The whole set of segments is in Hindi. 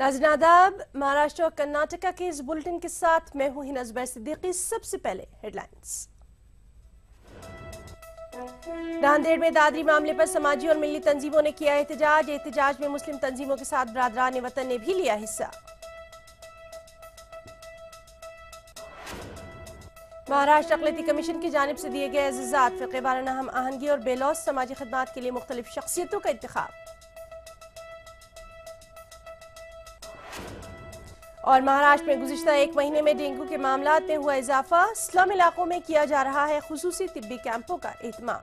नाज़रीन आदाब, महाराष्ट्र और कर्नाटका के इस बुलेटिन के साथ मैं हूं हिना ज़ुबैर सिद्दीकी। सबसे पहले हेडलाइंस। नांदेड़ में दादरी मामले पर समाजी और मिली तंजीमों ने किया एहतजाज। एहतजाज में मुस्लिम तंजीमों के साथ बरादरान वतन ने भी लिया हिस्सा। महाराष्ट्र अक़लियती कमीशन की जानिब से दिए गए एज़ाज़ात, फ़िक़े वाराना हम आहंगी और बेलौस समाजी खिदमात के लिए मुख्तलिफ शख्सियतों का इंतखाब। और महाराष्ट्र में गुज़िश्ता एक महीने में डेंगू के मामलात में हुआ इजाफा। स्लम इलाकों में किया जा रहा है खुसूसी तिब्बी कैंपों का एहतमाम।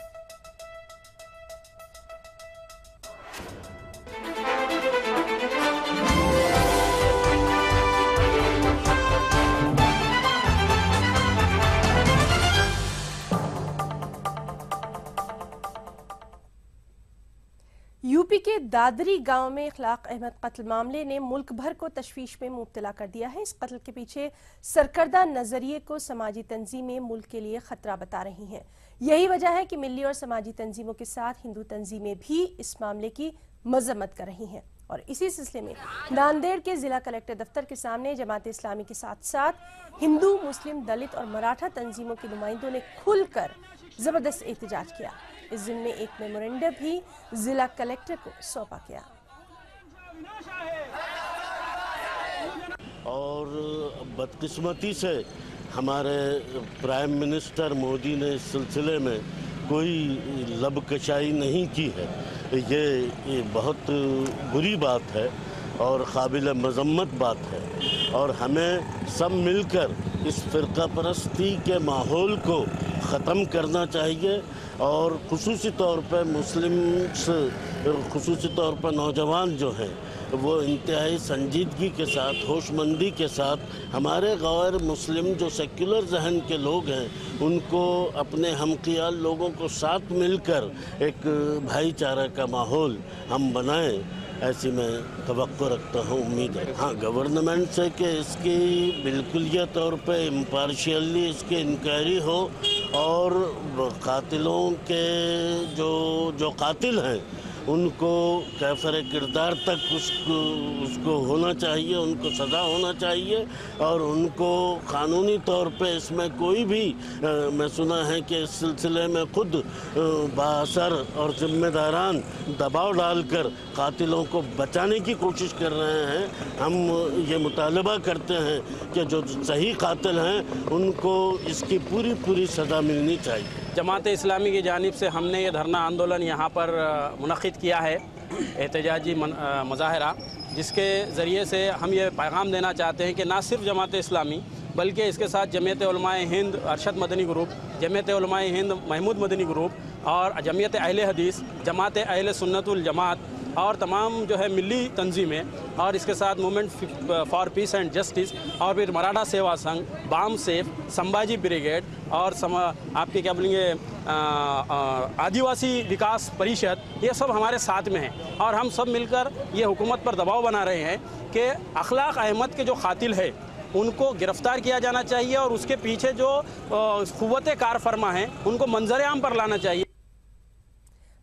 यूपी के दादरी गांव में इखलाक अहमद कत्ल मामले ने मुल्क भर को तशवीश में मुब्तला कर दिया है। इस कत्ल के पीछे सरकर्दा नजरिए को समाजी तंजीमें मुल्क के लिए खतरा बता रही हैं। यही वजह है कि मिली और समाजी तंजीमों के साथ हिंदू तंजीमें भी इस मामले की मजम्मत कर रही हैं। और इसी सिलसिले में नांदेड़ के जिला कलेक्टर दफ्तर के सामने जमात इस्लामी के साथ साथ हिंदू, मुस्लिम, दलित और मराठा तंजीमों के नुमाइंदों ने खुलकर जबरदस्त एहतजाज किया। इस दिन में एक मेमोरेंडम भी जिला कलेक्टर को सौंपा गया। और बदकिस्मती से हमारे प्राइम मिनिस्टर मोदी ने इस सिलसिले में कोई लबकशाई नहीं की है। ये बहुत बुरी बात है और काबिल मजम्मत बात है। और हमें सब मिलकर इस फ़िरका परस्ती के माहौल को ख़त्म करना चाहिए। और खुसूसी तौर पर मुस्लिम्स, खुसूसी तौर पर नौजवान जो हैं वो इंतहाई संजीदगी के साथ, होशमंदी के साथ हमारे गैर मुस्लिम जो सेक्युलर जहन के लोग हैं उनको अपने हमकियाल लोगों को साथ मिलकर एक भाईचारा का माहौल हम बनाएं, ऐसी मैं तवक्को रखता हूँ, उम्मीद है। हाँ, गवर्नमेंट से कि इसकी बिल्कुलिया तौर पे इम्पार्शियली इसकी इंक्वायरी हो और कातिलों के जो कातिल हैं उनको कैफर किरदार तक उसको होना चाहिए, उनको सज़ा होना चाहिए। और उनको क़ानूनी तौर पे इसमें कोई भी मैं सुना है कि इस सिलसिले में खुद बाअसर और ज़िम्मेदारान दबाव डालकर कातिलों को बचाने की कोशिश कर रहे हैं। हम ये मुतालबा करते हैं कि जो सही कातिल हैं उनको इसकी पूरी सज़ा मिलनी चाहिए। जमात इस्लामी की जानिब से हमने ये धरना आंदोलन यहाँ पर मुनक़िद किया है, एहतजाजी मुज़ाहरा, जिसके ज़रिए से हम ये पैगाम देना चाहते हैं कि ना सिर्फ जमात इस्लामी बल्कि इसके साथ जमीयत उलमाए हिंद अरशद मदनी ग्रुप, जमीयत उलमाए हिंद महमूद मदनी ग्रुप और जमीयत अहले हदीस, जमात अहले सुन्नतुल जमात और तमाम जो है मिली तंजीमें और इसके साथ movement for piece and justice और फिर मराठा सेवा संघ, बाम सेफ, संभाजी ब्रिगेड और आपके क्या बोलेंगे आदिवासी विकास परिषद, ये सब हमारे साथ में हैं। और हम सब मिलकर ये हुकूमत पर दबाव बना रहे हैं कि अखलाक अहमद के जो कातिल है उनको गिरफ्तार किया जाना चाहिए और उसके पीछे जो क़ुव्वते कार फरमा हैं उनको मंजर आम पर लाना चाहिए।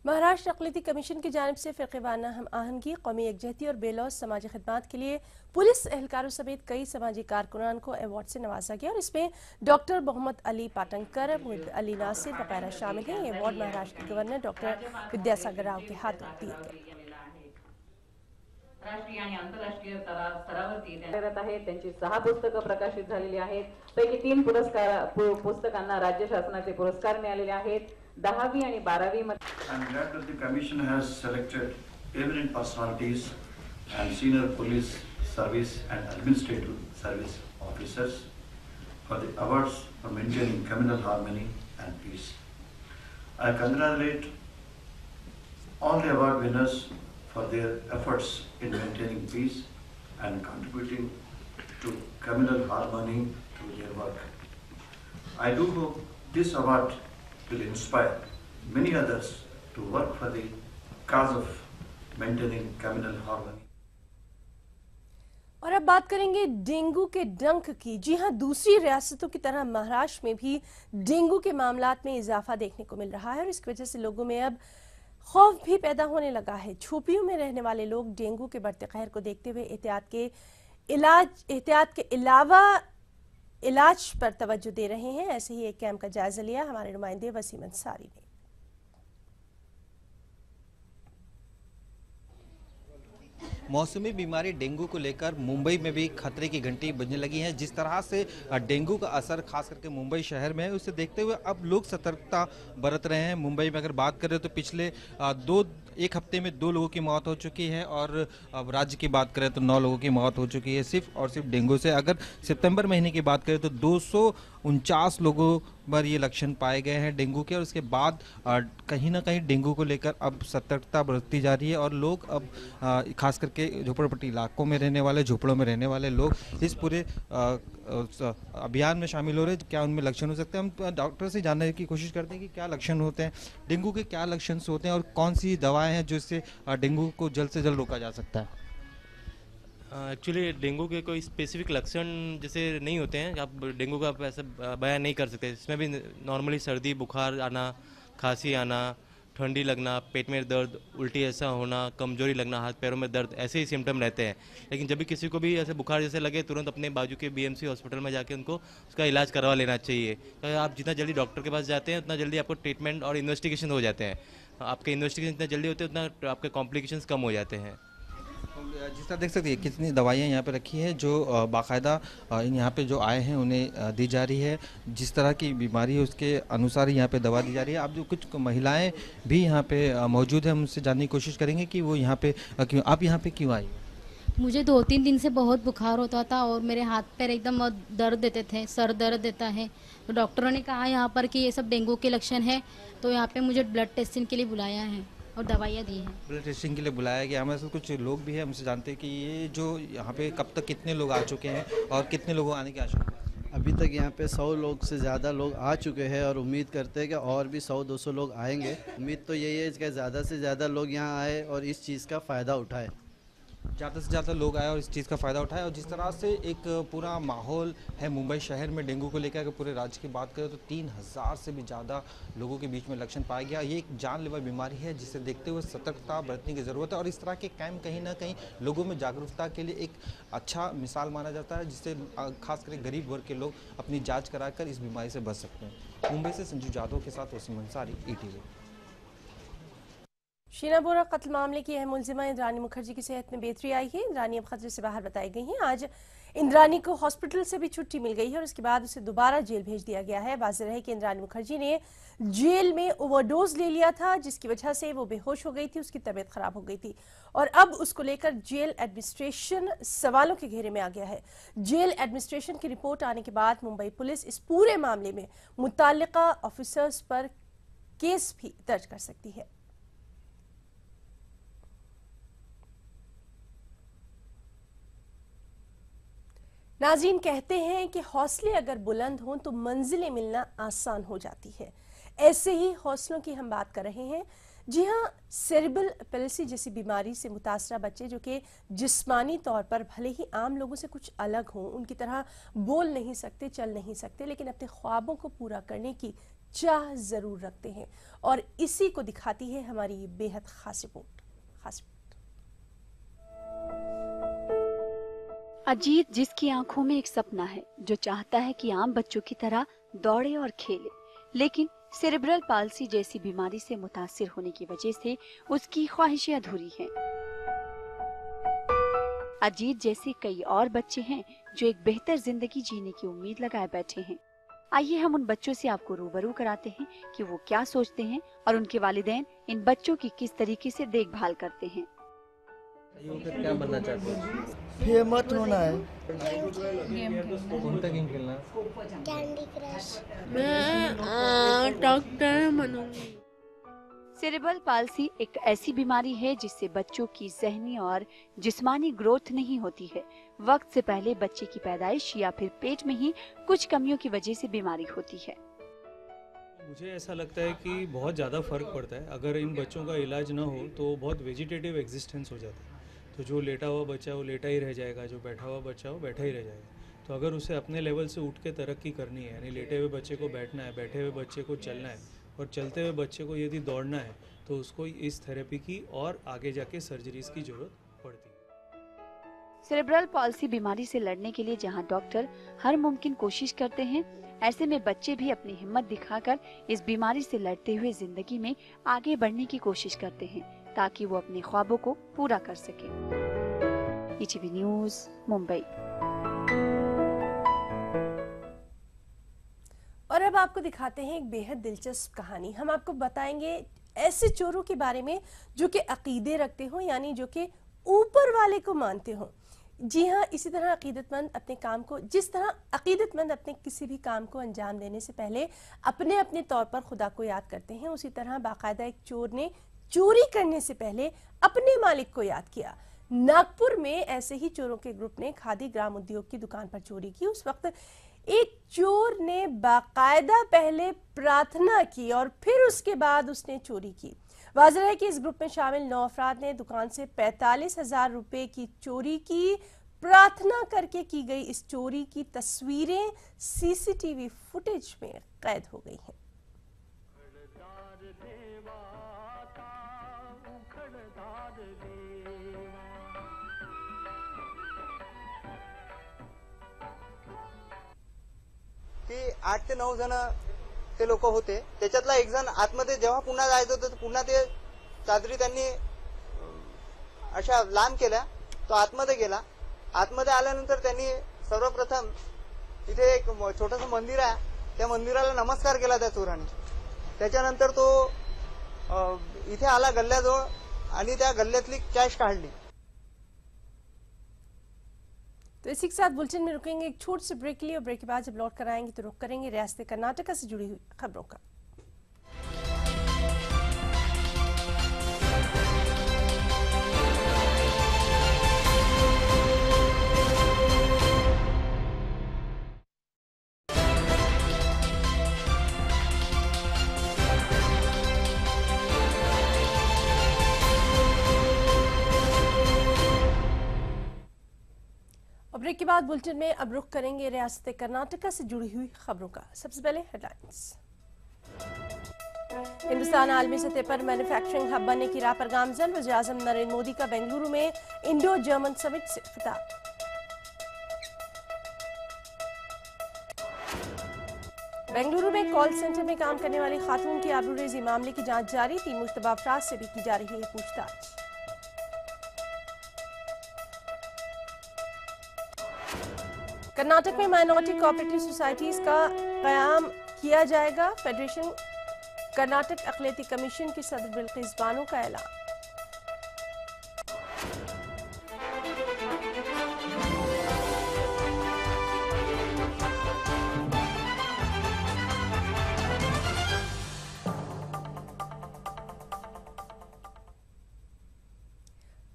महाराष्ट्र अक़लियती कमीशन की जानिब से फ़िक़े वाराना हम आहंगी, कौमी यकजहती और बेलौस समाजी खिदमात के लिए पुलिस एहलकारों समेत कई समाजी कारकुनान को अवार्ड से नवाजा गया। और इसमें डॉक्टर मोहम्मद अली पाटंकर, मुहिब अली नासिर वगैरह शामिल हैं। ये अवार्ड महाराष्ट्र के गवर्नर डॉक्टर विद्यासागर राव के हाथों दिए गए। राष्ट्रीय आणि आंतरराष्ट्रीय स्तरावरती कार्यरत आहेत। त्यांची 6 पुस्तकं प्रकाशित झालेली आहेत। पैकी 3 पुस्तकांना राज्य शासनाचे पुरस्कार मिळालेले आहेत। 10वी आणि 12वी मध्ये I'm glad that the commission has selected eminent personalities and senior police service and administrative service officers for the awards for maintaining communal harmony and peace. I congratulate all the award winners for their efforts in maintaining peace and contributing to communal harmony through their work. I do hope this award will inspire many others to work for the cause of maintaining communal harmony. और अब बात करेंगे डेंगू के डंक की। जी हां, दूसरी रियासतों की तरह महाराष्ट्र में भी डेंगू के मामलात में इजाफा देखने को मिल रहा है और इसकी वजह से लोगों में अब खौफ भी पैदा होने लगा है। झोपड़ियों में रहने वाले लोग डेंगू के बढ़ते कहर को देखते हुए एहतियात के अलावा इलाज पर तवज्जो दे रहे हैं। ऐसे ही एक कैंप का जायजा लिया हमारे नुमाइंदे वसीम अंसारी ने। मौसमी बीमारी डेंगू को लेकर मुंबई में भी खतरे की घंटी बजने लगी है। जिस तरह से डेंगू का असर खास करके मुंबई शहर में है, उसे देखते हुए अब लोग सतर्कता बरत रहे हैं। मुंबई में अगर बात करें तो पिछले एक हफ्ते में 2 लोगों की मौत हो चुकी है और अब राज्य की बात करें तो 9 लोगों की मौत हो चुकी है सिर्फ और सिर्फ डेंगू से। अगर सितंबर महीने की बात करें तो 249 लोगों पर ये लक्षण पाए गए हैं डेंगू के। और उसके बाद कहीं ना कहीं डेंगू को लेकर अब सतर्कता बरतती जा रही है और लोग अब खास करके झोपड़पट्टी इलाकों में रहने वाले, झोपड़ों में रहने वाले लोग इस पूरे अभियान में शामिल हो रहे हैं। क्या उनमें लक्षण हो सकते हैं, हम डॉक्टर से जानने की कोशिश करते हैं कि क्या लक्षण होते हैं, डेंगू के क्या लक्षण होते हैं और कौन सी दवाएं हैं जो इससे डेंगू को जल्द से जल्द रोका जा सकता है। एक्चुअली डेंगू के कोई स्पेसिफिक लक्षण जैसे नहीं होते हैं, आप डेंगू का ऐसे बयान नहीं कर सकते। इसमें भी नॉर्मली सर्दी, बुखार आना, खांसी आना, ठंडी लगना, पेट में दर्द, उल्टी ऐसा होना, कमजोरी लगना, हाथ पैरों में दर्द, ऐसे ही सिम्टम रहते हैं। लेकिन जब भी किसी को भी ऐसे बुखार जैसे लगे तुरंत अपने बाजू के BMC हॉस्पिटल में जाके उनको उसका इलाज करवा लेना चाहिए। तो आप जितना जल्दी डॉक्टर के पास जाते हैं उतना जल्दी आपको ट्रीटमेंट और इन्वेस्टिगेशन हो जाते हैं। आपके इन्वेस्टिगेशन जितना जल्दी होते हैं उतना आपके कॉम्प्लिकेशंस कम हो जाते हैं। जिस तरह देख सकते हैं कितनी दवाइयाँ यहाँ पे रखी है जो बाकायदा यहाँ पे जो आए हैं उन्हें दी जा रही है। जिस तरह की बीमारी है उसके अनुसार यहाँ पे दवा दी जा रही है। आप जो कुछ महिलाएं भी यहाँ पे मौजूद हैं, हम उनसे जानने की कोशिश करेंगे कि वो यहाँ पे क्यों, आप यहाँ पे क्यों आई? मुझे 2-3 दिन से बहुत बुखार होता था और मेरे हाथ पैर एकदम दर्द देते थे, सर दर्द देता है। तो डॉक्टरों ने कहा यहाँ पर कि ये सब डेंगू के लक्षण है, तो यहाँ पे मुझे ब्लड टेस्टिंग के लिए बुलाया है और दवाइयाँ दी हैं। ब्लड टेस्टिंग के लिए बुलाया गया। हमारे साथ कुछ लोग भी हैं, हमसे जानते हैं कि ये जो यहाँ पे कब तक कितने लोग आ चुके हैं और कितने लोगों आने की आशंका है? अभी तक यहाँ पे 100 लोग से ज़्यादा लोग आ चुके हैं और उम्मीद करते हैं कि और भी 100-200 लोग आएंगे। उम्मीद तो यही है कि ज़्यादा से ज़्यादा लोग यहाँ आए और इस चीज़ का फ़ायदा उठाए। ज़्यादा से ज़्यादा लोग आए और इस चीज़ का फ़ायदा उठाए। और जिस तरह से एक पूरा माहौल है मुंबई शहर में डेंगू को लेकर, अगर पूरे राज्य की बात करें तो 3000 से भी ज़्यादा लोगों के बीच में लक्षण पाया गया। ये एक जानलेवा बीमारी है जिसे देखते हुए सतर्कता बरतने की ज़रूरत है। और इस तरह के कैंप कहीं ना कहीं लोगों में जागरूकता के लिए एक अच्छा मिसाल माना जाता है, जिससे खासकर गरीब वर्ग के लोग अपनी जाँच कराकर इस बीमारी से बच सकते हैं। मुंबई से संजू जादव के साथ वसीम अंसारी, ETV। शीना बोरा कत्ल मामले की अहम मुलजिमा इंद्रानी मुखर्जी की सेहत में बेहतरी आई है। इंद्रानी अब खतरे से बाहर बताई गई हैं। आज इंद्रानी को हॉस्पिटल से भी छुट्टी मिल गई है और उसके बाद उसे दोबारा जेल भेज दिया गया है। वाज़ेह है कि इंद्रानी मुखर्जी ने जेल में ओवरडोज ले लिया था, जिसकी वजह से वो बेहोश हो गई थी, उसकी तबीयत खराब हो गई थी और अब उसको लेकर जेल एडमिनिस्ट्रेशन सवालों के घेरे में आ गया है। जेल एडमिनिस्ट्रेशन की रिपोर्ट आने के बाद मुंबई पुलिस इस पूरे मामले में मुताल्लिका ऑफिसर्स पर केस भी दर्ज कर सकती है। नाज़रीन, कहते हैं कि हौसले अगर बुलंद हों तो मंजिलें मिलना आसान हो जाती है। ऐसे ही हौसलों की हम बात कर रहे हैं। जी हाँ, सेरेब्रल पैलिसी जैसी बीमारी से मुतासरा बच्चे जो कि जिस्मानी तौर पर भले ही आम लोगों से कुछ अलग हों, उनकी तरह बोल नहीं सकते, चल नहीं सकते, लेकिन अपने ख्वाबों को पूरा करने की चाह ज़रूर रखते हैं और इसी को दिखाती है हमारी ये बेहद खास रिपोर्ट। अजीत, जिसकी आंखों में एक सपना है, जो चाहता है कि आम बच्चों की तरह दौड़े और खेले, लेकिन सेरेब्रल पाल्सी जैसी बीमारी से मुतासिर होने की वजह से उसकी ख्वाहिशें अधूरी हैं। अजीत जैसे कई और बच्चे हैं जो एक बेहतर जिंदगी जीने की उम्मीद लगाए बैठे हैं। आइए हम उन बच्चों से आपको रूबरू कराते हैं कि वो क्या सोचते हैं और उनके वालिदैन इन बच्चों की किस तरीके से देखभाल करते हैं। क्या बनना चाहते हैं? फेमस होना है। कौन सा गेम खेलना? Candy crush. मैं डॉक्टर बनूंगी। सेरेब्रल पाल्सी एक ऐसी बीमारी है जिससे बच्चों की ज़हनी और जिस्मानी ग्रोथ नहीं होती है। वक्त से पहले बच्चे की पैदाइश या फिर पेट में ही कुछ कमियों की वजह से बीमारी होती है। मुझे ऐसा लगता है कि बहुत ज़्यादा फ़र्क पड़ता है। अगर इन बच्चों का इलाज ना हो तो बहुत वेजिटेटिव एग्जिस्टेंस हो जाता है। तो जो लेटा हुआ बच्चा है वो लेटा ही रह जाएगा, जो बैठा हुआ बच्चा है वो बैठा ही रह जाएगा। तो अगर उसे अपने लेवल से उठ के तरक्की करनी है, यानी लेटे हुए बच्चे को बैठना है, बैठे हुए बच्चे को चलना है, और चलते हुए बच्चे को यदि दौड़ना है तो उसको इस थेरेपी की और आगे जाके सर्जरीज की जरूरत पड़ती है। सेरेब्रल पॉल्सी बीमारी से लड़ने के लिए जहां डॉक्टर हर मुमकिन कोशिश करते हैं, ऐसे में बच्चे भी अपनी हिम्मत दिखाकर इस बीमारी से लड़ते हुए जिंदगी में आगे बढ़ने की कोशिश करते हैं ताकि वो अपने ख्वाबों को पूरा कर सके। ETV news, Mumbai. और अब आपको दिखाते हैं एक बेहद दिलचस्प कहानी। हम आपको बताएंगे ऐसे चोरों के बारे में जो कि अकीदे रखते हो, यानी जो कि ऊपर वाले को मानते हो। जी हाँ, इसी तरह अकीदतमंद अपने काम को, जिस तरह अकीदतमंद अपने किसी भी काम को अंजाम देने से पहले अपने अपने तौर पर खुदा को याद करते हैं, उसी तरह बाकायदा एक चोर ने चोरी करने से पहले अपने मालिक को याद किया। नागपुर में ऐसे ही चोरों के ग्रुप ने खादी ग्राम उद्योग की दुकान पर चोरी की। उस वक्त एक चोर ने बाकायदा पहले प्रार्थना की और फिर उसके बाद उसने चोरी की। वाज़ेह है कि इस ग्रुप में शामिल 9 अफराद ने दुकान से 45,000 रुपए की चोरी की। प्रार्थना करके की गई इस चोरी की तस्वीरें CCTV फुटेज में कैद हो गई हैं। की 8 ते 9 जण ते लोक होते, त्याच्यातला एक जण आतमध्ये जेव्हा पुन्हा जायचं होतं पुन्हा ते चादरी त्यांनी अशा लांब केल्या, तो आतमध्ये गेला। आतमध्ये आल्यानंतर त्यांनी सर्वप्रथम इथे एक छोटंसं मंदिर आहे, त्या मंदिराला नमस्कार केला त्या चोराने। त्याच्यानंतर तो इथे आला गल्ल्याजवळ आणि त्या गल्ल्यातली कॅश काढली। तो इसी के साथ बुलेटिन में रुकेंगे एक छोटे से ब्रेक के लिए, और ब्रेक के बाद जब लौट कर आएंगे तो रुक करेंगे रियासत कर्नाटक से जुड़ी हुई खबरों का। ब्रेक के बाद बुलेटिन में अब रुख करेंगे रियासत कर्नाटक से जुड़ी हुई खबरों का। सबसे पहले हेडलाइंस। हिंदुस्तान आलमी सतह पर मैन्युफैक्चरिंग हब बनने की राह पर गामजन। वज़ीर-ए-आज़म नरेंद्र मोदी का बेंगलुरु में इंडो जर्मन समिट से खिताब। बेंगलुरु में कॉल सेंटर में काम करने वाली खातून की आबरूरेजी मामले की जांच जारी। 3 मुश्तबा अफराद से भी की जा रही है पूछताछ। कर्नाटक में माइनॉरिटी कोऑपरेटिव सोसाइटीज का क़याम किया जाएगा। फेडरेशन कर्नाटक अक़लियती कमीशन की सदर बिल्किस बानो का ऐलान।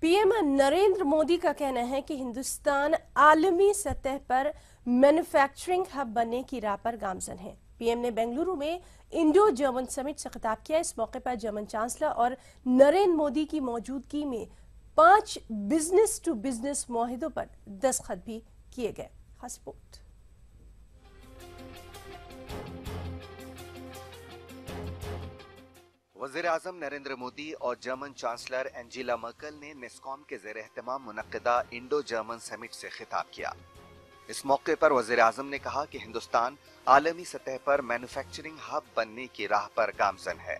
पीएम नरेंद्र मोदी का कहना है कि हिंदुस्तान आलमी सतह पर मैन्युफैक्चरिंग हब बनने की राह पर गामजन है। पीएम ने बेंगलुरु में इंडो जर्मन समिट से खिताब किया। इस मौके पर जर्मन चांसलर और नरेंद्र मोदी की मौजूदगी में 5 बिजनेस टू बिजनेस मुआहिदों पर दस्तखत भी किए गए। खास रिपोर्ट। वज़ीर-ए-आज़म नरेंद्र मोदी और जर्मन चांसलर एंजेला मर्केल ने नेस्कॉम के ज़ेर एहतमाम मुनक्किदा इंडो जर्मन समिट से खिताब किया। इस मौके पर वज़ीर-ए-आज़म ने कहा कि हिंदुस्तान आलमी सतह पर मैन्युफैक्चरिंग हब बनने की राह पर गामजन है।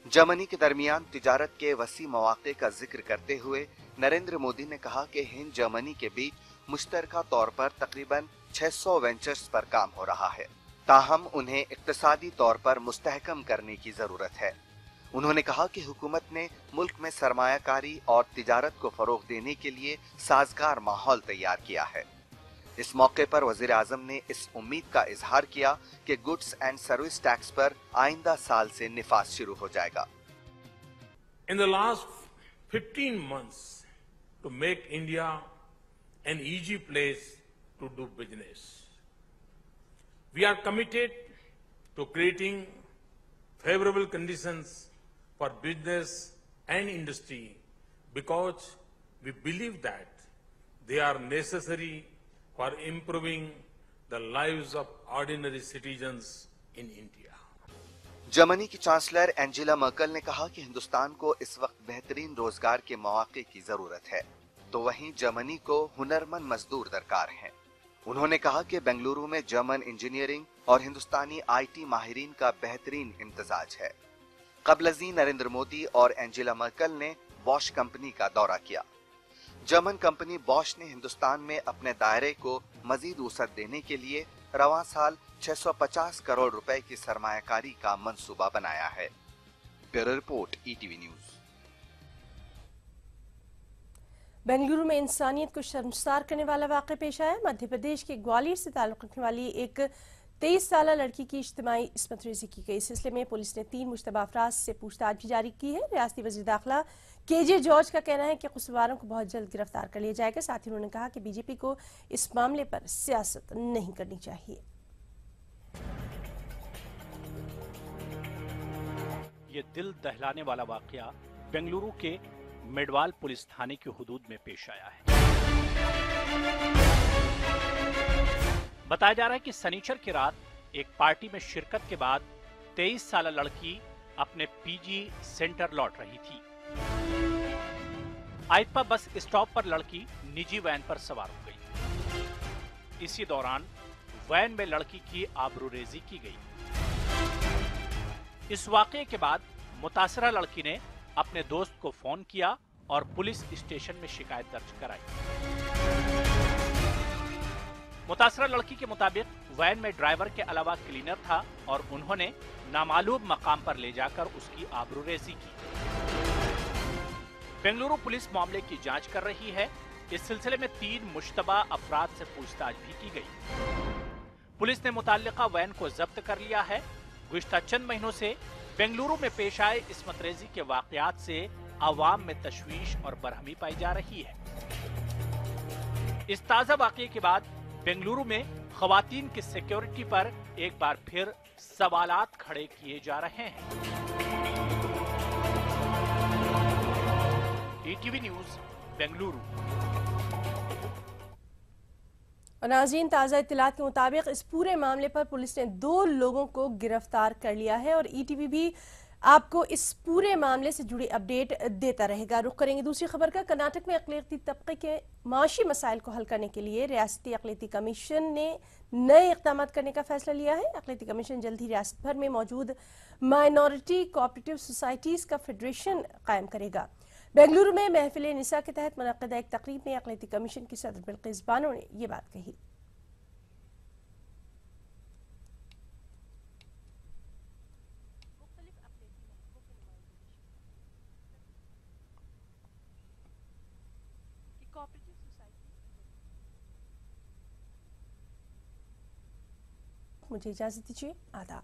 जर्मनी के दरमियान तिजारत के वसी मौक़े का जिक्र करते हुए नरेंद्र मोदी ने कहा कि हिंद जर्मनी के बीच मुश्तरका तौर पर तकरीबन 600 वेंचर्स पर काम हो रहा है, ताहम उन्हें इक्तिसादी तौर पर मुस्तहकम करने की जरूरत है। उन्होंने कहा कि हुकूमत ने मुल्क में सरमायाकारी और तिजारत को फरोग देने के लिए साजगार माहौल तैयार किया है। इस मौके पर वज़ीर-ए-आज़म ने इस उम्मीद का इजहार किया कि गुड्स एंड सर्विस टैक्स पर आइंदा साल से निफाज शुरू हो जाएगा। In the last 15 months to make India an easy place to do business, we are committed to creating favorable conditions for business and industry because we believe that they are necessary for improving the lives of ordinary citizens in India. Germany की चांसलर एंजेला मर्केल ने कहा कि हिंदुस्तान को इस वक्त बेहतरीन रोजगार के मौके की जरूरत है, तो वहीं जर्मनी को हुनरमंद मजदूर दरकार हैं। उन्होंने कहा कि बेंगलुरु में जर्मन इंजीनियरिंग और हिंदुस्तानी आईटी माहिरीन का बेहतरीन इम्तजाज है। कबल अज़ीं नरेंद्र मोदी और एंजेला मर्केल ने बॉश कंपनी का दौरा किया। जर्मन कंपनी बॉश ने हिंदुस्तान में अपने दायरे को मजीद वसअत देने के लिए रवां साल 650 करोड़ रुपए की सरमायाकारी का मंसूबा बनाया है। Bureau report, ETV news. Bengaluru में इंसानियत को शर्मसार करने वाला वाक़या पेश आया। मध्य प्रदेश के ग्वालियर से ताल्लुक़ रखने वाली एक 23 साल लड़की की इज्तिमाई इस्मत रेज़ी की गई। इस सिलसिले में पुलिस ने 3 मुश्तबा अफराद से पूछताछ भी जारी की है। रियासती वज़ीर दाखिला केजे जॉर्ज का कहना है कि कसूरवारों को बहुत जल्द गिरफ्तार कर लिया जाएगा। साथ ही उन्होंने कहा कि बीजेपी को इस मामले पर सियासत नहीं करनी चाहिए। ये दिल दहलाने वाला वाकया बेंगलुरु के मेडवाल पुलिस थाने की हुदूद में पेश आया है। बताया जा रहा है कि शनिचर की रात एक पार्टी में शिरकत के बाद 23 साल लड़की अपने पीजी सेंटर लौट रही थी। आइतपा बस स्टॉप पर लड़की निजी वैन पर सवार हो गई। इसी दौरान वैन में लड़की की आबरूरेजी की गई। इस वाकये के बाद मुतासरा लड़की ने अपने दोस्त को फोन किया और पुलिस स्टेशन में शिकायत दर्ज कराई। मुतासरा लड़की के मुताबिक वैन में ड्राइवर के अलावा क्लीनर था और उन्होंने नामालूम मकाम पर ले जाकर उसकी आबरूरेजी की। बेंगलुरु पुलिस मामले की जांच कर रही है। इस सिलसिले में 3 मुश्तबा अफराद से पूछताछ भी की गई। पुलिस ने मुताल्लिका वैन को जब्त कर लिया है। गुज़िश्ता चंद महीनों से बेंगलुरु में पेश आए इस्मत रेज़ी के वाकयात से अवाम में तशवीश और बरहमी पाई जा रही है। इस ताजा वाकये के बाद बेंगलुरु में खवातीन की सिक्योरिटी पर एक बार फिर सवालात खड़े किए जा रहे हैं। ETV news, Bengaluru. नाज़रीन, ताज़ा इत्तलात के मुताबिक इस पूरे मामले पर पुलिस ने 2 लोगों को गिरफ्तार कर लिया है और ईटीवी भी आपको इस पूरे मामले से जुड़ी अपडेट देता रहेगा। रुख करेंगे दूसरी खबर का। कर्नाटक में अक़लियती तबके के माशी मसाइल को हल करने के लिए रियासती अक़लियती कमीशन ने नए इक़दाम करने का फैसला लिया है। अक़लियती कमीशन जल्द ही रियासत भर में मौजूद माइनॉरिटी कोऑपरेटिव सोसाइटीज़ का फेडरेशन कायम करेगा। बेंगलुरु में महफिल निसा के तहत मुनक़्क़दा एक तकरीब में अक़लियती कमीशन की सदर बिल्किस बानो ने ये बात कही। मुझे इजाजत दीजिए। आदाब।